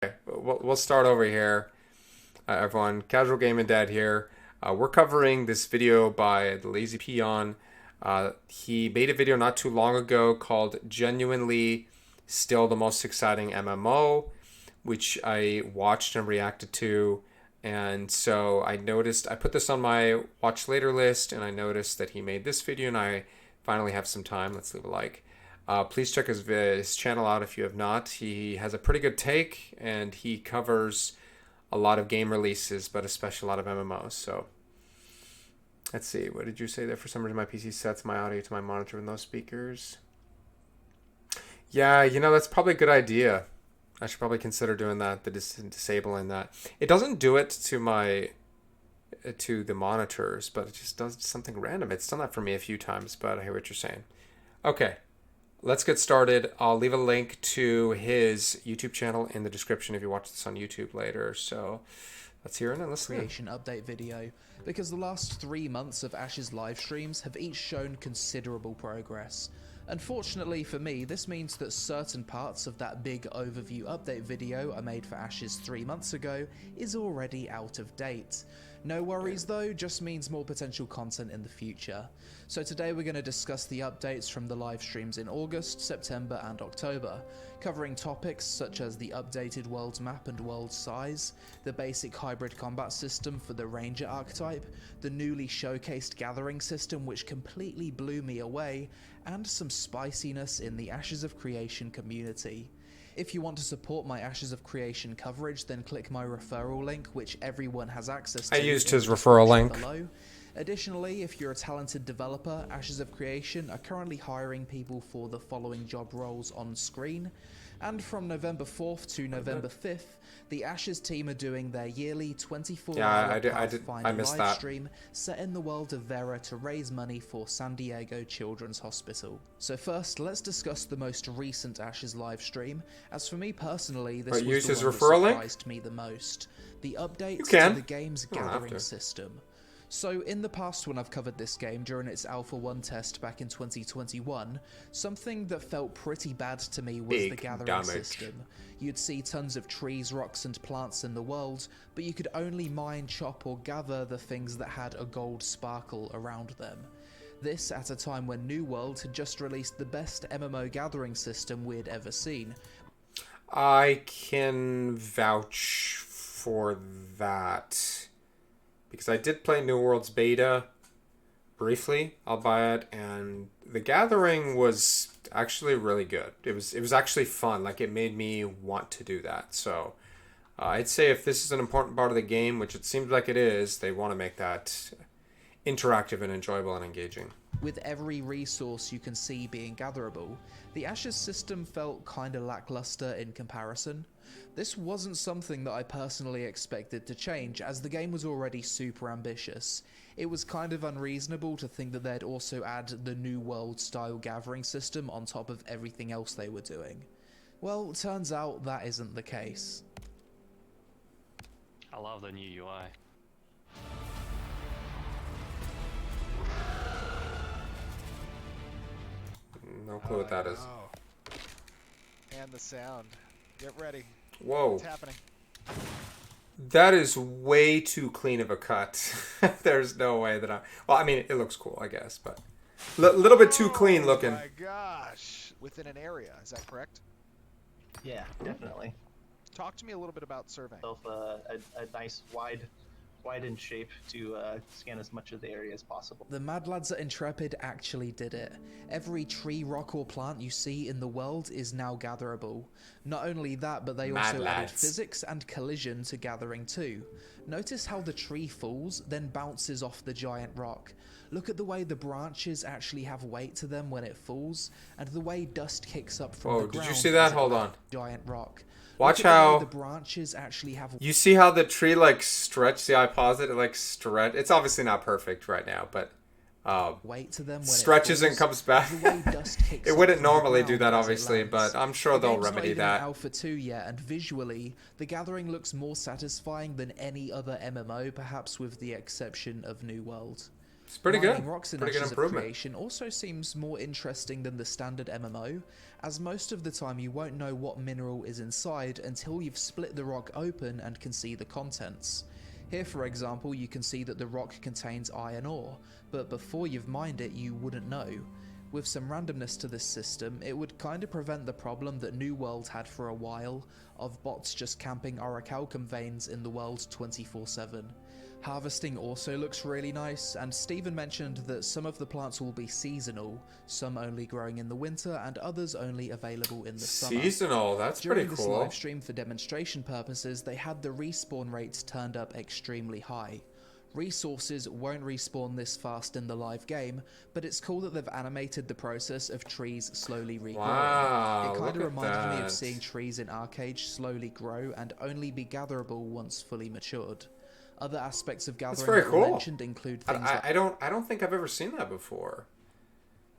Okay, we'll start over here. Everyone, Casual Game and Dad here. We're covering this video by TheLazyPeon. He made a video not too long ago called Genuinely Still the Most Exciting MMO, which I watched and reacted to. And so I noticed, I put this on my watch later list, and I noticed that he made this video, and I finally have some time. Let's leave a like. Please check his channel out if you have not. He has a pretty good take, and he covers a lot of game releases, but especially a lot of MMOs. So let's see. What did you say there? For some reason, my PC sets my audio to my monitor with no speakers. Yeah, that's probably a good idea. I should probably consider doing that, disabling that. It doesn't do it to the monitors, but it just does something random. It's done that for me a few times, but I hear what you're saying. Okay, let's get started. I'll leave a link to his YouTube channel in the description if you watch this on YouTube later. So let's hear it and listen. Creation update video, because the last 3 months of Ash's live streams have each shown considerable progress. Unfortunately for me, this means that certain parts of that big overview update video I made for Ashes 3 months ago is already out of date. No worries though, just means more potential content in the future. So today we're going to discuss the updates from the live streams in August, September and October, covering topics such as the updated world map and world size, the basic hybrid combat system for the Ranger archetype, the newly showcased gathering system which completely blew me away, and some spiciness in the Ashes of Creation community. If you want to support my Ashes of Creation coverage, then click my referral link, which everyone has access to. I used his referral link below. Additionally, if you're a talented developer, Ashes of Creation are currently hiring people for the following job roles on screen. And from November 4th to November 5th, the Ashes team are doing their yearly 24-hour Pathfinder live stream set in the world of Vera to raise money for San Diego Children's Hospital. So first, let's discuss the most recent Ashes live stream. As for me personally, this was the one that surprised me the most. The update to the game's gathering system. So in the past when I've covered this game during its Alpha 1 test back in 2021, something that felt pretty bad to me was the gathering system. You'd see tons of trees, rocks and plants in the world, but you could only mine, chop or gather the things that had a gold sparkle around them. This at a time when New World had just released the best MMO gathering system we'd ever seen. I can vouch for that. Because I did play New World's beta briefly, albeit, and the gathering was actually really good. It was actually fun. Like, it made me want to do that. So I'd say if this is an important part of the game, which it seems like it is, they want to make that interactive and enjoyable and engaging. With every resource you can see being gatherable, the Ashes system felt kinda lackluster in comparison. This wasn't something that I personally expected to change, as the game was already super ambitious. It was kind of unreasonable to think that they'd also add the New World style gathering system on top of everything else they were doing. Well, turns out that isn't the case. I love the new UI. No clue what that is. And the sound. Get ready. Whoa. What's happening? That is way too clean of a cut. There's no way that well, I mean, it looks cool, I guess, but little bit too clean looking. Oh my gosh. Within an area, is that correct? Yeah, definitely. Talk to me a little bit about surveying. A nice widened shape to scan as much of the area as possible. The Mad Lads at Intrepid actually did it. Every tree, rock or plant you see in the world is now gatherable. Not only that, but they also added physics and collision to gathering too. Notice how the tree falls, then bounces off the giant rock. Look at the way the branches actually have weight to them when it falls, and the way dust kicks up from the ground. Did you see that? Hold on. Giant rock. Watch how the branches actually have. You see how the tree like stretch? See, I paused it. It like stretch. It's obviously not perfect right now, but weight to them when stretches it and comes back. It wouldn't normally do that, obviously, but I'm sure they'll remedy that. Alpha 2 yet, and visually, the gathering looks more satisfying than any other MMO, perhaps with the exception of New World. It's pretty Mining good. rocks in Pretty good Ashes of improvement. Creation also seems more interesting than the standard MMO, as most of the time you won't know what mineral is inside until you've split the rock open and can see the contents. Here, for example, you can see that the rock contains iron ore, but before you've mined it, you wouldn't know. With some randomness to this system, it would kind of prevent the problem that New World had for a while, of bots just camping orichalcum veins in the world 24/7. Harvesting also looks really nice, and Steven mentioned that some of the plants will be seasonal, some only growing in the winter and others only available in the summer. Seasonal, that's During pretty this cool. live stream for demonstration purposes, they had the respawn rates turned up extremely high. Resources won't respawn this fast in the live game, but it's cool that they've animated the process of trees slowly regrowing. Wow, It kind of look at reminded me that. of seeing trees in Arcade slowly grow and only be gatherable once fully matured. Other aspects of gathering very that were cool. mentioned include things like I don't think I've ever seen that before.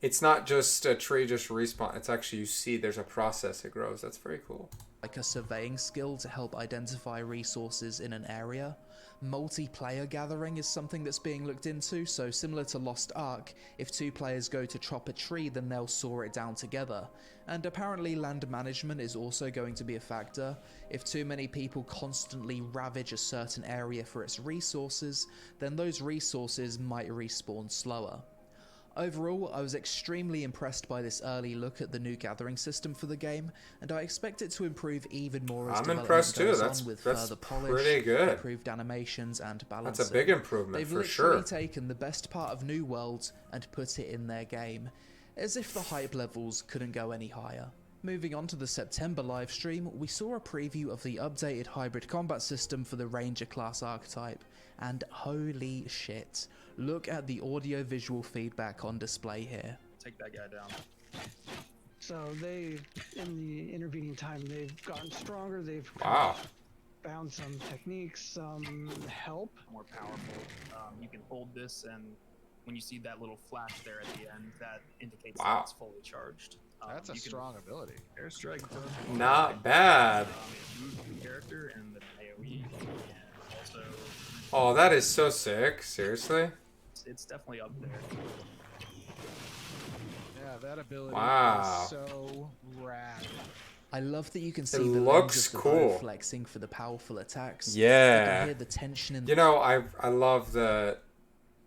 It's not just a tree just respawn. It's actually, you see there's a process it grows. That's very cool. a surveying skill to help identify resources in an area. Multiplayer gathering is something that's being looked into, so similar to Lost Ark, if two players go to chop a tree then they'll saw it down together. And apparently land management is also going to be a factor. If too many people constantly ravage a certain area for its resources, then those resources might respawn slower. Overall, I was extremely impressed by this early look at the new gathering system for the game, and I expect it to improve even more as I'm development impressed too. goes That's on with pretty further polish, good. improved animations, and balancing. That's a big improvement They've for literally sure. taken the best part of New World and put it in their game, as if the hype levels couldn't go any higher. Moving on to the September livestream, we saw a preview of the updated hybrid combat system for the Ranger class archetype, and holy shit, look at the audio-visual feedback on display here. Take that guy down. So they, in the intervening time, they've gotten stronger. They've Wow. found some techniques, some help. More powerful. You can hold this, and when you see that little flash there at the end, that indicates Wow. that it's fully charged. That's a you can strong ability. airstrike. Not bad. Move the character and the AoE, and also Oh, that is so sick. Seriously? it's definitely up there. Yeah, that ability Wow. is so rad. I love that you can see It the looks lens of the cool. bow flexing for the powerful attacks. Yeah. You can hear the tension in You know, I love the,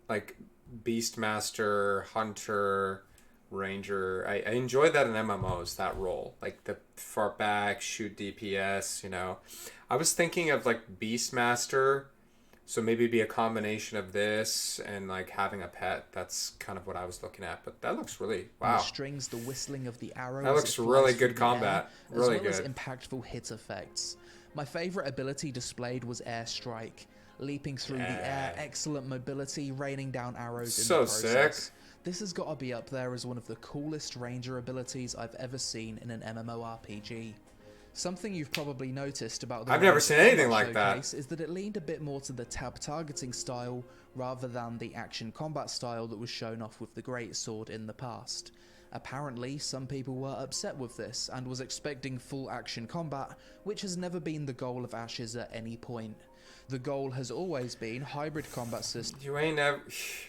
like, Beastmaster, Hunter, Ranger. I enjoy that in MMOs, that role. Like, the far back, shoot DPS, you know. I was thinking of, like, Beastmaster, so maybe it'd be a combination of this and, like, having a pet. That's kind of what I was looking at. But that looks really, the wow. strings, the whistling of the arrows. That looks it flies really through good the combat. air, Really as well as good. impactful hit effects. My favorite ability displayed was Airstrike. Leaping through the air, excellent mobility, raining down arrows in So the process. sick. This has got to be up there as one of the coolest ranger abilities I've ever seen in an MMORPG. Something you've probably noticed about the I've never Ranger seen anything combat like that. showcase is that it leaned a bit more to the tab targeting style rather than the action combat style that was shown off with the greatsword in the past. Apparently, some people were upset with this and was expecting full action combat, which has never been the goal of Ashes at any point. The goal has always been hybrid combat system You're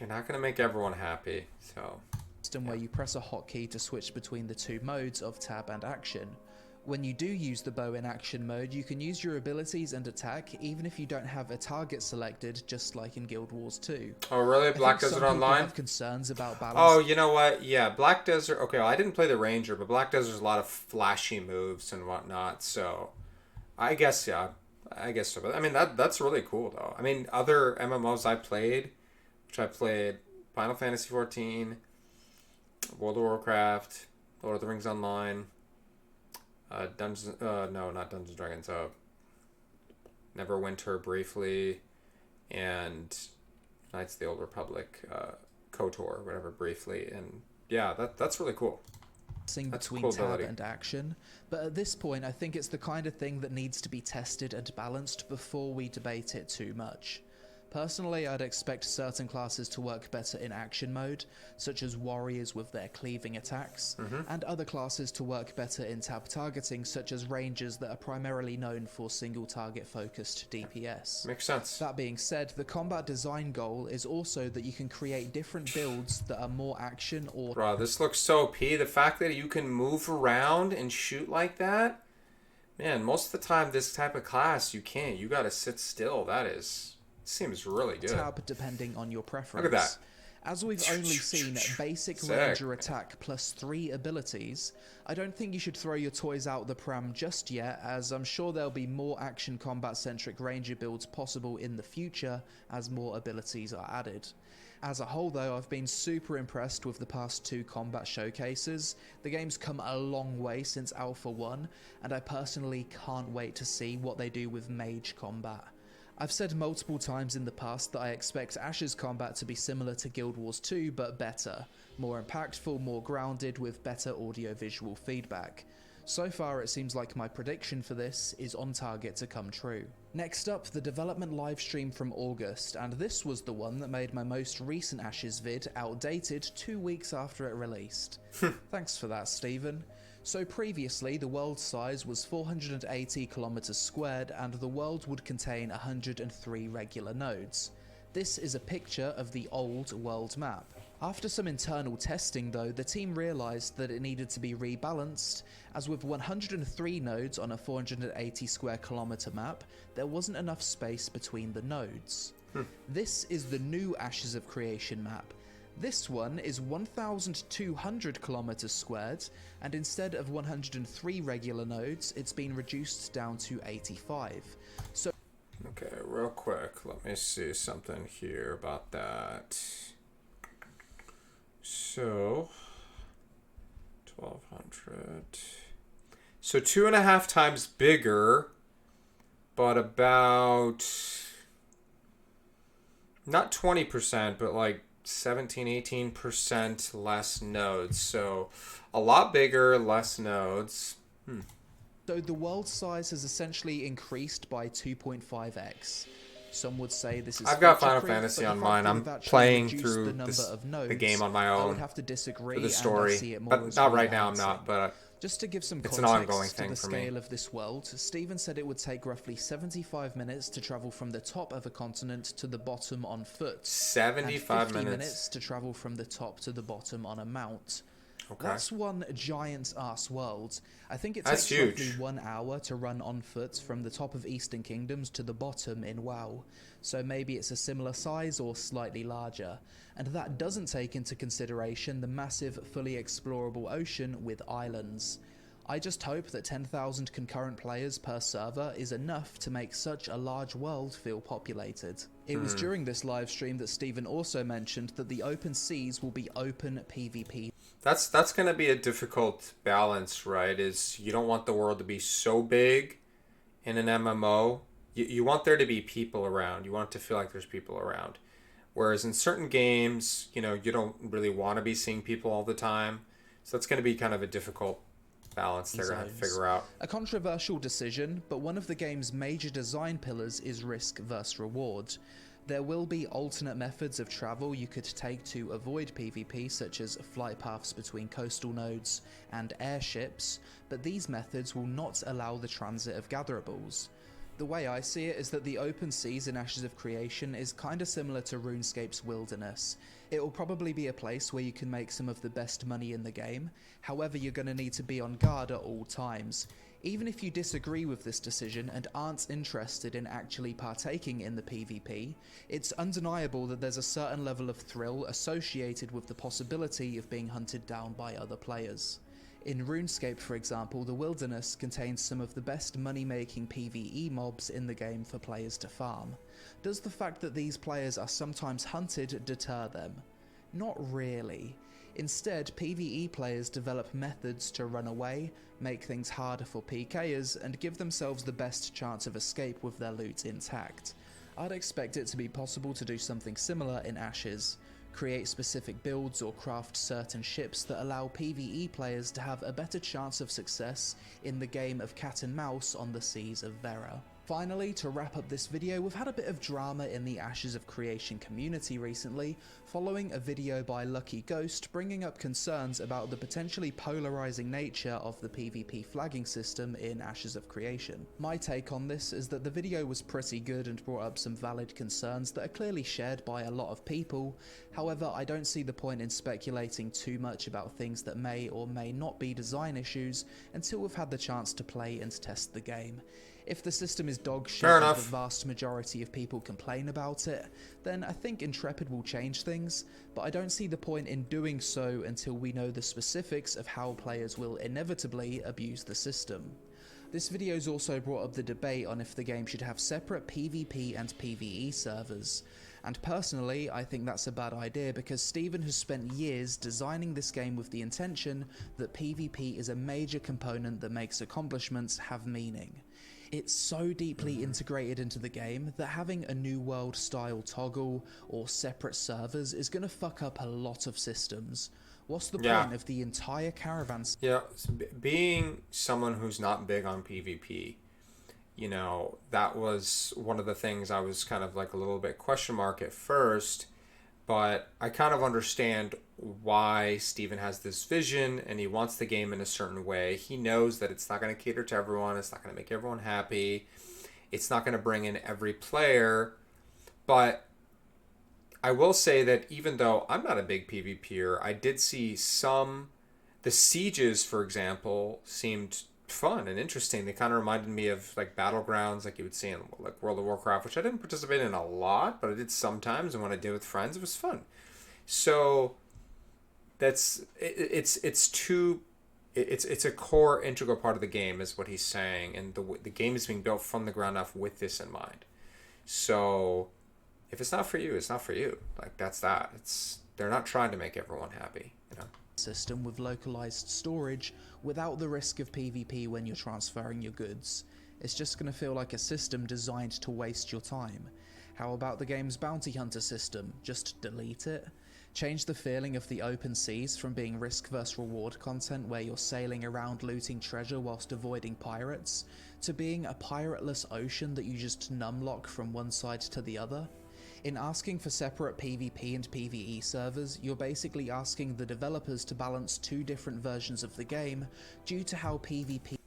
not gonna make everyone happy, so. where you press a hotkey to switch between the two modes of tab and action. When you do use the bow in action mode, you can use your abilities and attack even if you don't have a target selected, just like in Guild Wars 2. Oh, really? I Black think some Desert people Online? have concerns about balance. Oh, you know what? Yeah, Black Desert. Okay, well, I didn't play the Ranger, but Black Desert's a lot of flashy moves and whatnot. So, I guess yeah, I guess so. But I mean, that's really cool though. I mean, other MMOs I played, which I played Final Fantasy 14, World of Warcraft, Lord of the Rings Online, Dungeons. No, not Dungeons and Dragons. Neverwinter briefly, and Knights of the Old Republic, KOTOR, whatever, briefly, and yeah, that's really cool. That's Between cool tab ability. and action, but at this point I think it's the kind of thing that needs to be tested and balanced before we debate it too much. Personally, I'd expect certain classes to work better in action mode, such as warriors with their cleaving attacks, and other classes to work better in tab targeting, such as rangers that are primarily known for single target focused DPS. Makes sense. That being said, the combat design goal is also that you can create different builds that are more action or... Bro, this looks so OP. The fact that you can move around and shoot like that, man, most of the time this type of class you can't. You gotta sit still. Seems really good. tab depending on your preference. Look at that. As we've only seen basic Sick. ranger attack plus 3 abilities, I don't think you should throw your toys out the pram just yet, as I'm sure there'll be more action combat centric ranger builds possible in the future as more abilities are added. As a whole though, I've been super impressed with the past 2 combat showcases. The game's come a long way since Alpha 1, and I personally can't wait to see what they do with mage combat. I've said multiple times in the past that I expect Ashe's combat to be similar to Guild Wars 2 but better, more impactful, more grounded, with better audio-visual feedback. So far it seems like my prediction for this is on target to come true. Next up, the development livestream from August, and this was the one that made my most recent Ashes vid outdated 2 weeks after it released. Thanks for that, Stephen. So previously, the world size was 480 kilometers squared, and the world would contain 103 regular nodes. This is a picture of the old world map. After some internal testing though, the team realised that it needed to be rebalanced, as with 103 nodes on a 480 square kilometer map, there wasn't enough space between the nodes. This is the new Ashes of Creation map. This one is 1,200 kilometers squared, and instead of 103 regular nodes, it's been reduced down to 85. So, Okay, real quick, let me see something here about that. So, 1,200. So 2.5 times bigger, but about, not 20%, but like 17-18% less nodes. So a lot bigger, less nodes. So the world size has essentially increased by 2.5x. Some would say this is I've got feature Final creep, Fantasy but on the fact mine. that I'm we've actually playing reduced through the number of nodes, the game on my I own would have to disagree, for the and I story. see it more But as not right now, I'm rebalancing. not. But Just to give some it's context an ongoing to thing the for me. scale of this world, Stephen said it would take roughly 75 minutes to travel from the top of a continent to the bottom on foot, 75 and 50 minutes. to travel from the top to the bottom on a mount. Okay. That's one giant ass world. I think it That's takes roughly huge. 1 hour to run on foot from the top of Eastern Kingdoms to the bottom in WoW. So maybe it's a similar size or slightly larger. And that doesn't take into consideration the massive, fully explorable ocean with islands. I just hope that 10,000 concurrent players per server is enough to make such a large world feel populated. It was during this livestream that Stephen also mentioned that the open seas will be open PvP. That's going to be a difficult balance, right? Is you don't want the world to be so big in an MMO. You want there to be people around. You want it to feel like there's people around. Whereas in certain games, you don't really want to be seeing people all the time. So that's going to be kind of a difficult balance they're going to have to figure out. A controversial decision, but one of the game's major design pillars is risk versus reward. There will be alternate methods of travel you could take to avoid PvP, such as flight paths between coastal nodes and airships, but these methods will not allow the transit of gatherables. The way I see it is that the open seas in Ashes of Creation is kinda similar to RuneScape's Wilderness. It will probably be a place where you can make some of the best money in the game, however you're going to need to be on guard at all times. Even if you disagree with this decision and aren't interested in actually partaking in the PvP, it's undeniable that there's a certain level of thrill associated with the possibility of being hunted down by other players. In RuneScape, for example, the Wilderness contains some of the best money-making PvE mobs in the game for players to farm. Does the fact that these players are sometimes hunted deter them? Not really. Instead, PvE players develop methods to run away, make things harder for PKers, and give themselves the best chance of escape with their loot intact. I'd expect it to be possible to do something similar in Ashes. Create specific builds or craft certain ships that allow PvE players to have a better chance of success in the game of cat and mouse on the seas of Vera. Finally, to wrap up this video, we've had a bit of drama in the Ashes of Creation community recently, following a video by Lucky Ghost bringing up concerns about the potentially polarizing nature of the PvP flagging system in Ashes of Creation. My take on this is that the video was pretty good and brought up some valid concerns that are clearly shared by a lot of people. However, I don't see the point in speculating too much about things that may or may not be design issues until we've had the chance to play and test the game. If the system is dog shit and the vast majority of people complain about it, then I think Intrepid will change things, but I don't see the point in doing so until we know the specifics of how players will inevitably abuse the system. This video's also brought up the debate on if the game should have separate PvP and PvE servers. And personally, I think that's a bad idea because Steven has spent years designing this game with the intention that PvP is a major component that makes accomplishments have meaning. It's so deeply integrated into the game that having a New World style toggle or separate servers is going to fuck up a lot of systems. What's the point of the entire caravan? Yeah, being someone who's not big on PvP, you know, that was one of the things I was kind of like a little bit question mark at first, but I kind of understand why Steven has this vision and he wants the game in a certain way. He knows that it's not going to cater to everyone, it's not going to make everyone happy, it's not going to bring in every player, but I will say that even though I'm not a big PvPer, I did see the sieges, for example, seemed fun and interesting. They kind of reminded me of like battlegrounds like you would see in like World of Warcraft, which I didn't participate in a lot, but I did sometimes, and when I did with friends, it was fun. So it's a core integral part of the game is what he's saying, and the game is being built from the ground up with this in mind. So if it's not for you, it's not for you. Like they're not trying to make everyone happy, you know. System with localized storage without the risk of PvP when you're transferring your goods. It's just going to feel like a system designed to waste your time. How about the game's bounty hunter system? Just delete it? Change the feeling of the open seas from being risk versus reward content where you're sailing around looting treasure whilst avoiding pirates, to being a pirateless ocean that you just numlock from one side to the other? In asking for separate PvP and PvE servers, you're basically asking the developers to balance two different versions of the game due to how PvP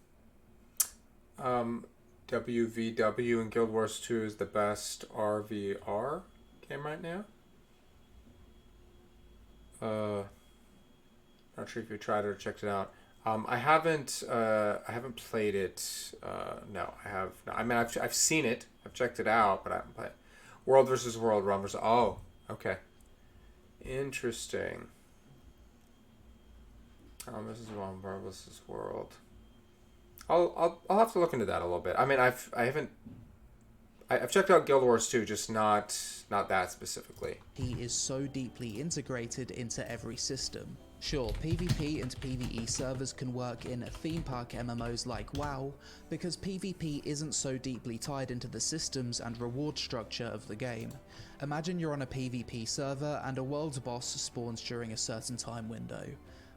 WVW in Guild Wars 2 is the best RVR game right now. Not sure if you tried it or checked it out. I haven't played it. No, I have. No, I mean, I've seen it. I've checked it out, but I haven't played. World versus World, Realm versus... Oh, okay. Interesting. This is Realm versus World. I'll have to look into that a little bit. I mean, I've checked out Guild Wars 2, just not that specifically. He is so deeply integrated into every system. Sure, PvP and PvE servers can work in theme park MMOs like WoW, because PvP isn't so deeply tied into the systems and reward structure of the game. Imagine you're on a PvP server and a world boss spawns during a certain time window.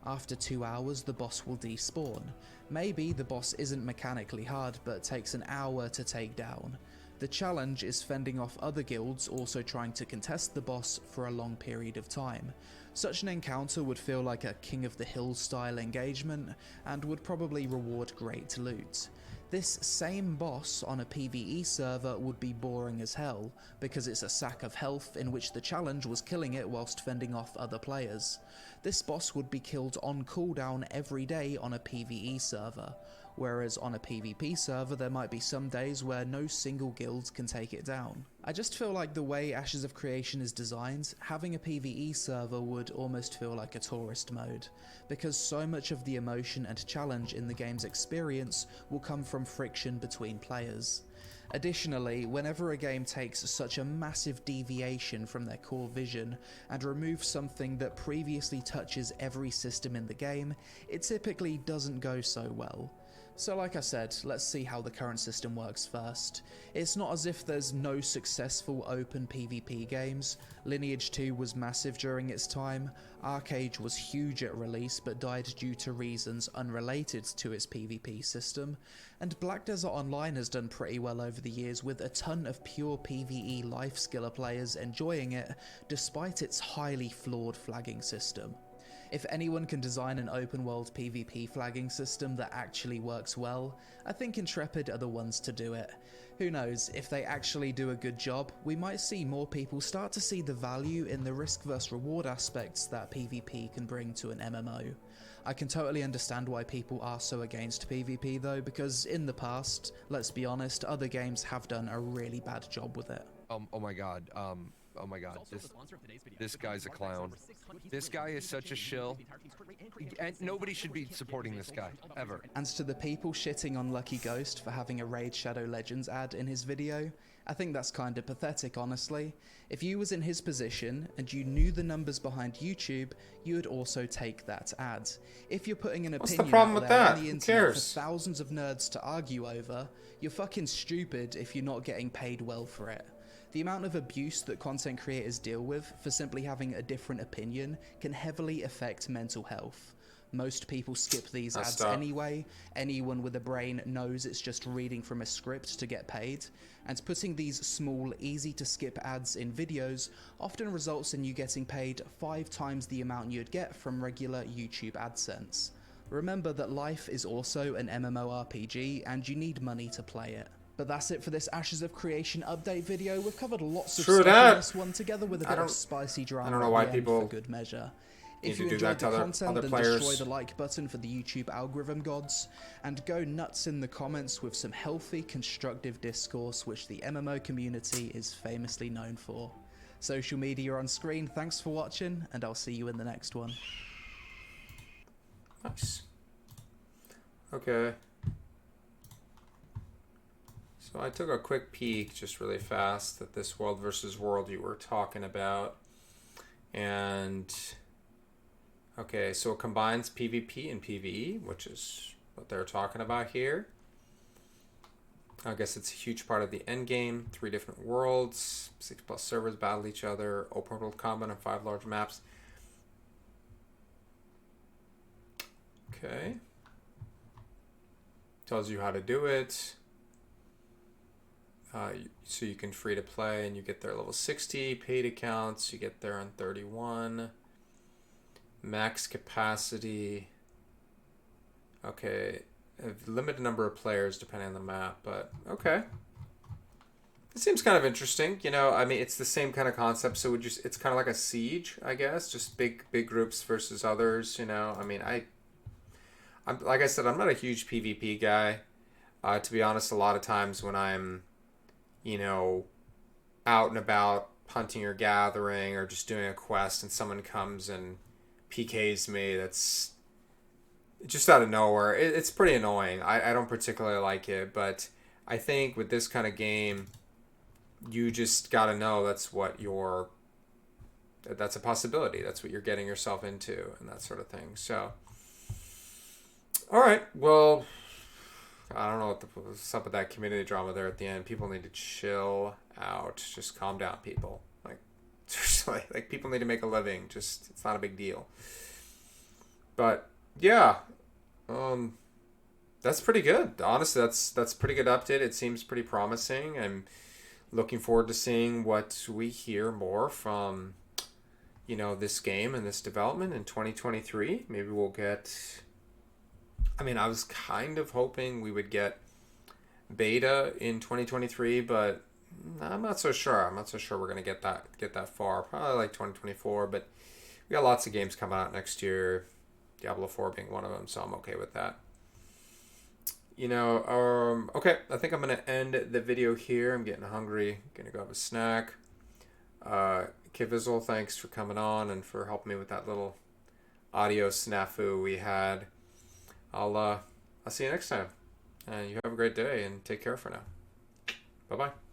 After 2 hours, the boss will despawn. Maybe the boss isn't mechanically hard, but takes an hour to take down. The challenge is fending off other guilds also trying to contest the boss for a long period of time. Such an encounter would feel like a King of the Hill style engagement, and would probably reward great loot. This same boss on a PvE server would be boring as hell, because it's a sack of health in which the challenge was killing it whilst fending off other players. This boss would be killed on cooldown every day on a PvE server, whereas on a PvP server there might be some days where no single guild can take it down. I just feel like the way Ashes of Creation is designed, having a PvE server would almost feel like a tourist mode, because so much of the emotion and challenge in the game's experience will come from friction between players. Additionally, whenever a game takes such a massive deviation from their core vision and removes something that previously touches every system in the game, it typically doesn't go so well. So like I said, let's see how the current system works first. It's not as if there's no successful open PvP games. Lineage 2 was massive during its time, Arcade was huge at release but died due to reasons unrelated to its PvP system, and Black Desert Online has done pretty well over the years with a ton of pure PvE life skiller players enjoying it despite its highly flawed flagging system. If anyone can design an open world PvP flagging system that actually works well, I think Intrepid are the ones to do it. Who knows, if they actually do a good job, we might see more people start to see the value in the risk vs reward aspects that PvP can bring to an MMO. I can totally understand why people are so against PvP though, because in the past, let's be honest, other games have done a really bad job with it. Oh my god, this guy's a clown. This guy is such a shill, and nobody should be supporting this guy, ever. And to the people shitting on Lucky Ghost for having a Raid Shadow Legends ad in his video, I think that's kinda pathetic honestly. If you was in his position and you knew the numbers behind YouTube, you would also take that ad. If you're putting an What's opinion the problem out with there that? on the Who internet for cares? thousands of nerds to argue over, you're fucking stupid if you're not getting paid well for it. The amount of abuse that content creators deal with for simply having a different opinion can heavily affect mental health. Most people skip these ads anyway, anyone with a brain knows it's just reading from a script to get paid, and putting these small, easy to skip ads in videos often results in you getting paid 5 times the amount you'd get from regular YouTube AdSense. Remember that life is also an MMORPG and you need money to play it. But that's it for this Ashes of Creation update video. We've covered lots of stuff in this one, together with a bit of spicy drama I don't know why at the end people for good measure. need If you to do enjoyed that to the other content, then players. destroy the like button for the YouTube algorithm gods, and go nuts in the comments with some healthy, constructive discourse, which the MMO community is famously known for. Social media on screen, thanks for watching, and I'll see you in the next one. Nice. Okay. So I took a quick peek, just really fast, at this world versus world you were talking about. And, okay, so it combines PvP and PvE, which is what they're talking about here. I guess it's a huge part of the end game. 3 different worlds, 6+ servers battle each other, open world combat on 5 large maps. Okay. Tells you how to do it. So you can free to play and you get there level 60. Paid accounts, you get there on 31. Max capacity. Okay. A limited number of players depending on the map, but okay. It seems kind of interesting. You know, I mean, it's the same kind of concept, so it's kind of like a siege, I guess. Just big groups versus others, you know. I mean, I'm like I said, I'm not a huge PvP guy. To be honest, a lot of times when I'm, you know, out and about hunting or gathering or just doing a quest and someone comes and PKs me, that's just out of nowhere. It's pretty annoying. I don't particularly like it, but I think with this kind of game, you just gotta know that's a possibility. That's what you're getting yourself into and that sort of thing. So, all right, well, I don't know what's up with that community drama there at the end. People need to chill out. Just calm down, people. Like, seriously, like people need to make a living. Just, it's not a big deal. But yeah, that's pretty good. Honestly, that's pretty good update. It seems pretty promising. I'm looking forward to seeing what we hear more from, you know, this game and this development in 2023. Maybe we'll get. I mean, I was kind of hoping we would get beta in 2023, but I'm not so sure. I'm not so sure we're gonna get that far. Probably like 2024, but we got lots of games coming out next year. Diablo 4 being one of them, so I'm okay with that. You know, okay, I think I'm gonna end the video here. I'm getting hungry. Gonna go have a snack. Kivizzle, thanks for coming on and for helping me with that little audio snafu we had. I'll see you next time. And you have a great day and take care for now. Bye-bye.